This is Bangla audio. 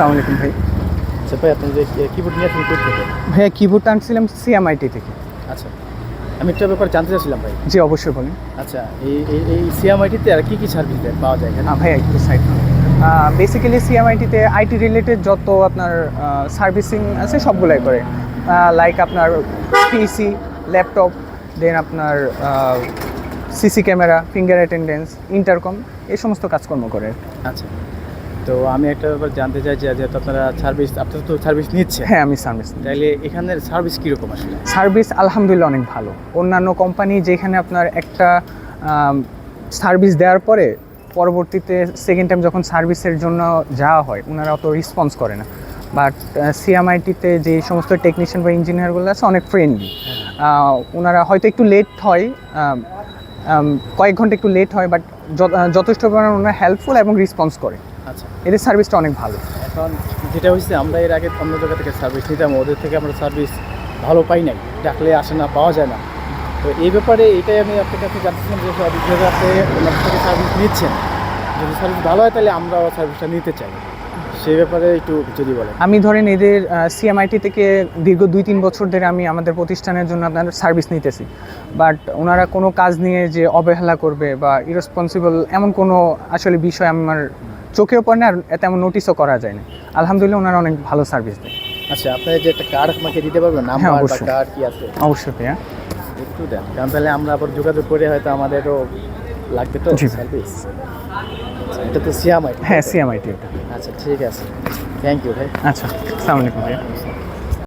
আসসালামু আলাইকুম ভাই। আচ্ছা ভাই, আপনি যে কিবোর্ড নিয়ে আসেন কোথা থেকে? ভাইয়া কিবোর্ড আনছিলাম সিএমআইটি থেকে। আচ্ছা, আমি একটা ব্যাপার জানতে চাচ্ছিলাম ভাই। জি অবশ্যই বলেন। আচ্ছা, এই সিএমআইটিতে আর কি সার্ভিস পাওয়া যায় এখানে? ভাইয়া একটু সাইড বেসিক্যালি সিএমআইটিতে আইটি রিলেটেড যত আপনার সার্ভিসিং আছে সবগুলাই করে। লাইক আপনার পিসি, ল্যাপটপ, দেন আপনার CC camera, finger attendance, intercom, এই সমস্ত কাজকর্ম করে। আচ্ছা, তো আমি একটা ব্যাপার জানতে চাই যে যেহেতু আপনারা সার্ভিস নিচ্ছেন, হ্যাঁ আমি সার্ভিস। তাইলে এখানের সার্ভিস কীরকম আসলে? সার্ভিস আলহামদুলিল্লাহ অনেক ভালো। অন্যান্য কোম্পানি যেখানে আপনার একটা সার্ভিস দেওয়ার পরে পরবর্তীতে সেকেন্ড টাইম যখন সার্ভিসের জন্য যাওয়া হয় ওনারা অত রেসপন্স করে না, বাট সিএমআইটিতে যে সমস্ত টেকনিশিয়ান বা ইঞ্জিনিয়ারগুলো আছে অনেক ফ্রেন্ডলি। ওনারা হয়তো একটু লেট হয়, কয়েক ঘন্টা একটু লেট হয়, বাট যথেষ্ট পরিমাণে ওনারা হেল্পফুল এবং রেসপন্স করে। আচ্ছা, এদের সার্ভিসটা অনেক ভালো। এখন যেটা হয়েছে, আমরা এর আগে অন্য জায়গা থেকে সার্ভিস নিতাম, ওদের থেকে আমরা সার্ভিস ভালো পাই নাই, ডাকলে আসে না, পাওয়া যায় না। তো এই ব্যাপারে এটাই আমি আপনার কাছে জানতেছিলাম যে অভিজ্ঞতা আপনি ওনার থেকে সার্ভিস নিচ্ছেন, যদি সার্ভিস ভালো হয় তাহলে আমরাও সার্ভিসটা নিতে চাই, সেই ব্যাপারে একটু যদি বলেন। আমি ধরেন এদের সিএমআইটি থেকে দীর্ঘ 2-3 বছর ধরে আমি আমাদের প্রতিষ্ঠানের জন্য আপনার সার্ভিস নিতেছি, বাট ওনারা কোনো কাজ নিয়ে যে অবহেলা করবে বা ইরেসপন্সিবল এমন কোনো আসলে বিষয় আমার চোখেও পড়ে না, আর তেমন নোটিসও করা যায় না। আলহামদুলিল্লাহ ওনারা অনেক ভালো সার্ভিস দেয়। আচ্ছা, আপনার যে একটা কার্ড আমাকে দিতে পারবেন, নাম্বার বা অবশ্যই। কার্ড কি আছে? অবশ্যই ভাইয়া। একটু দেন, কারণ তাহলে আমরা আবার যোগাযোগ করে হয়তো আমাদেরও লাগবে তো জি ভাই। সার্ভিস। আচ্ছা, এটা তো সিএমআই? হ্যাঁ সিএমআইটি এটা। আচ্ছা ঠিক আছে, থ্যাংক ইউ ভাই। আচ্ছা আসসালামু আলাইকুম ভাইয়া।